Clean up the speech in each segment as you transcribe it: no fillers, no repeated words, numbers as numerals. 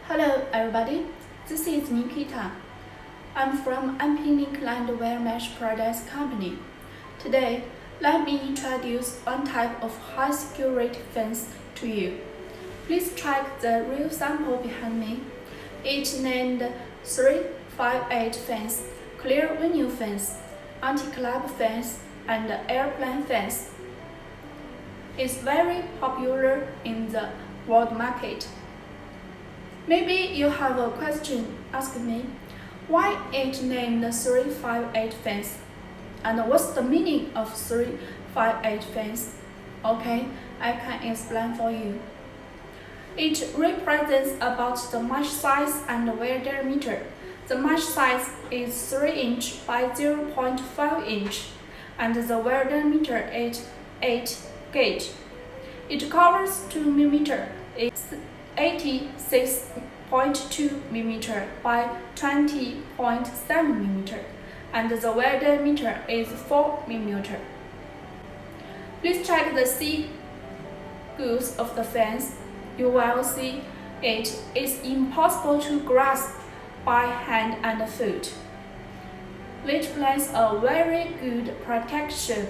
Hello everybody, this is Nikita. I'm from Linkland Wiremesh Products Company. Today, let me introduce one type of high security fence to you. Please check the real sample behind me. It's named 358 fence, clear vinyl fence, anti-collapse fence, and airplane fence. It's very popular in the world market. Maybe you have a question asking me, why it's named 358 fence? And what's the meaning of 358 fence? Okay, I can explain for you. It represents about the mesh size and the wear diameter. The mesh size is 3 inch by 0.5 inch, and the wear diameter is 8 gauge. It covers 2 mm. It's 86.2 mm by 20.7 mm, and the wear diameter is 4 mm. Please check the C-goods of the fence. You will see it is impossible to grasp by hand and foot, which places a very good protection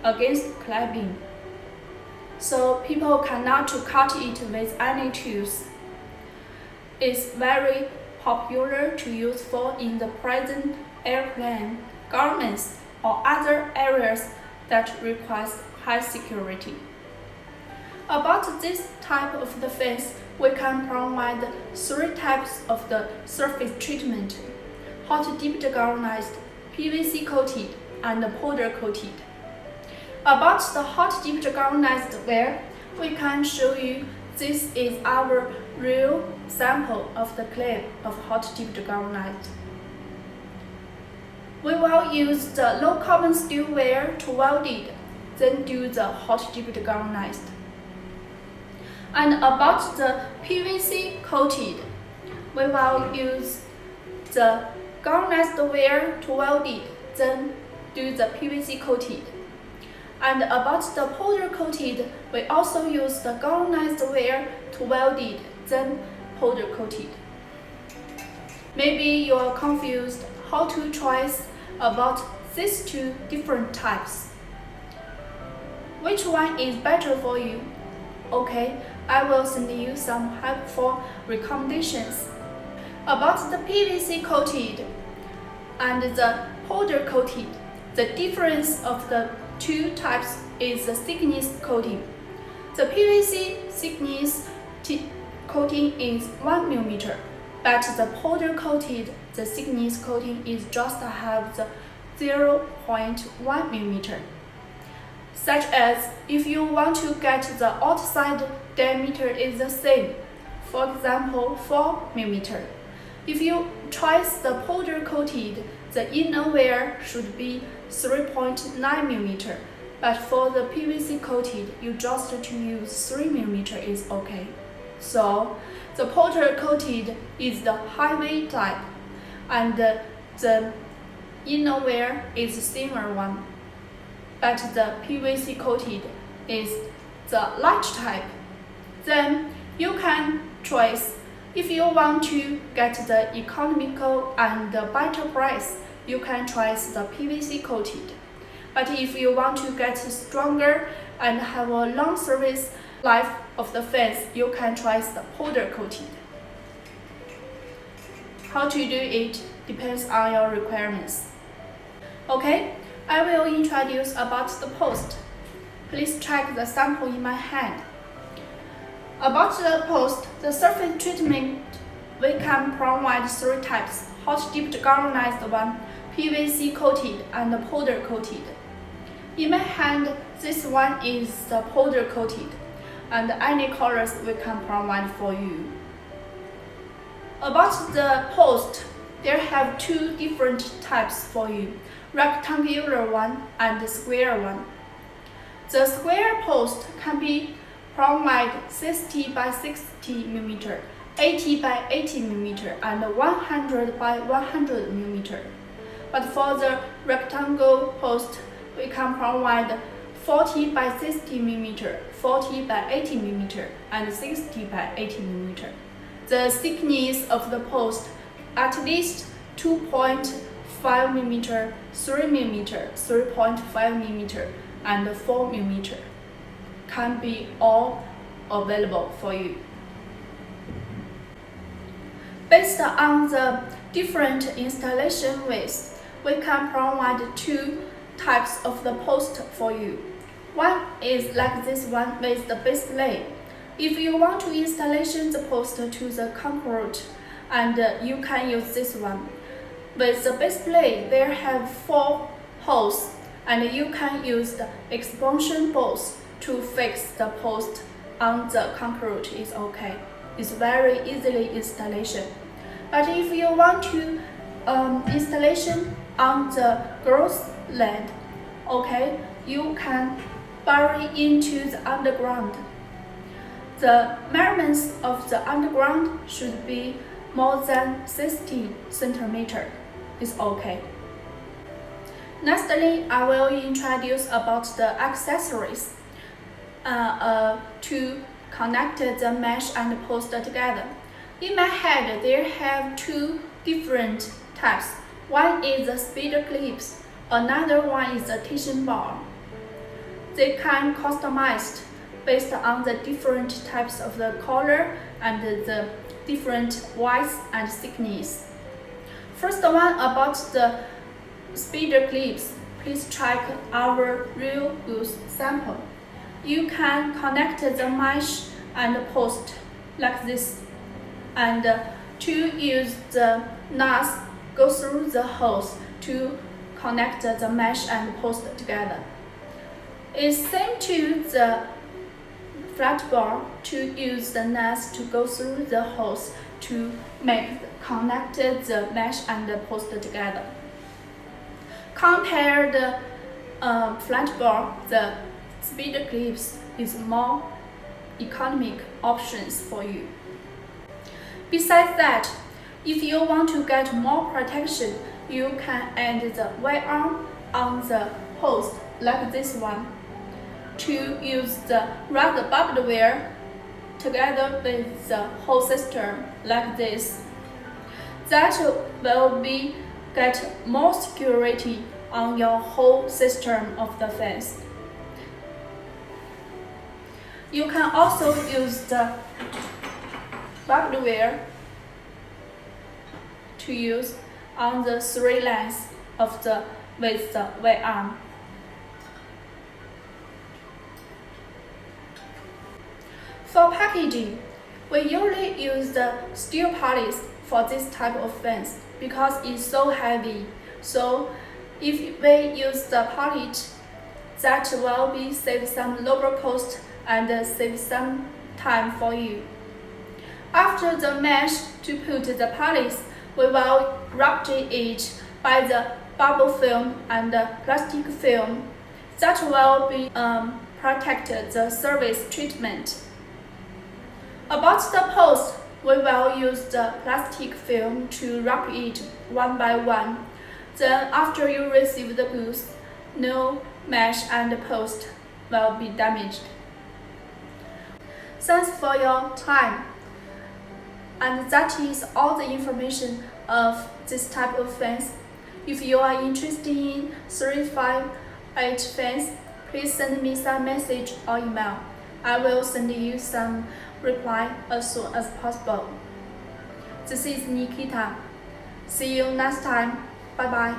against clapping, so people cannot cut it with any tools. It's very popular to use for in the present airplane, garments, or other areas that require high security. About this type of the fence, we can provide 3 types of the surface treatment: hot dipped galvanized, PVC coated, and powder coated. About the hot dipped galvanized wear, we can show you this is our real sample of the clip of hot dipped galvanized. We will use the low carbon steel wire to weld it, then do the hot dipped galvanized. And about the PVC coated, we will use the galvanized wire to weld it, then do the PVC coated. And about the powder coated, we also use the galvanized wire to weld it, then powder coated. Maybe you are confused how to choose about these 2 different types. Which one is better for you? Okay, I will send you some helpful recommendations. About the PVC coated and the powder coated, the difference of the 2 types is the thickness coating. The PVC thickness coating is 1 mm, but the powder coated, the thickness coating is just have the 0.1 mm. Such as if you want to get the outside diameter is the same, for example 4 mm. If you choose the powder coated, the inner wear should be 3.9 mm, but for the PVC coated, you just to use 3 mm is okay. So the powder coated is the heavy type, and the inner wear is the thinner one, but the PVC coated is the light type. Then you can choose. If you want to get the economical and the better price, you can choose the PVC coated. But if you want to get stronger and have a long service life of the fence, you can choose the powder coated. How to do it depends on your requirements. Okay, I will introduce about the post. Please check the sample in my hand. About the post, the surface treatment, we can provide 3 types: hot dipped galvanized one, PVC coated, and powder coated. In my hand, this one is the powder coated, and any colors we can provide for you. About the post, there have 2 different types for you: rectangular one and the square one. The square post can be provided 60 by 60 mm, 80 by 80 mm, and 100 by 100 mm. But for the rectangle post, we can provide 40 by 60 mm, 40 by 80 mm, and 60 by 80 mm. the thickness of the post at least 2.5 mm, 3 mm, 3.5 mm, and 4 mm can be all available for you. Based on the different installation ways, we can provide two types of the post for you. One is like this one with the base plate. If you want to installation the post to the concrete, and you can use this one. With the base plate, there have 4 holes, and you can use the expansion bolts to fix the post on the concrete. Is okay. It's very easily installation. But if you want to installation on the gross land, okay, you can bury into the underground. The measurements of the underground should be more than 60 centimeters. Is okay. Lastly, I will introduce about the accessories to connect the mesh and post together. In my head, there have 2 different types. One is the speeder clips, another one is the tension bar. They can customize based on the different types of the color and the different width and thickness. First one about the speeder clips. Please check our real goods sample. You can connect the mesh and post like this, and to use the nuts go through the holes to connect the mesh and post together. It's same to the flat bar to use the nuts to go through the holes to connect the mesh and the post together. Compare the flat bar, the speeder clips is more economic options for you. Besides that, if you want to get more protection, you can add the wire arm on the post like this one to use the rubber barbed wire together with the whole system like this. That will get more security on your whole system of the fence. You can also use the barbed wire to use on the 3 lines of the with the wire arm. For packaging, we usually use the steel pallets for this type of fence because it's so heavy. So if we use the pallet, that will save some labor cost and save some time for you. After the mesh to put the pallets, we will wrap it by the bubble film and plastic film. That will protect the surface treatment. About the post, we will use the plastic film to wrap it one by one. Then after you receive the goods, no mesh and post will be damaged. Thanks for your time. And that is all the information of this type of fence. If you are interested in 358 fence, please send me some message or email. I will send you some reply as soon as possible. This is Nikita. See you next time. Bye bye.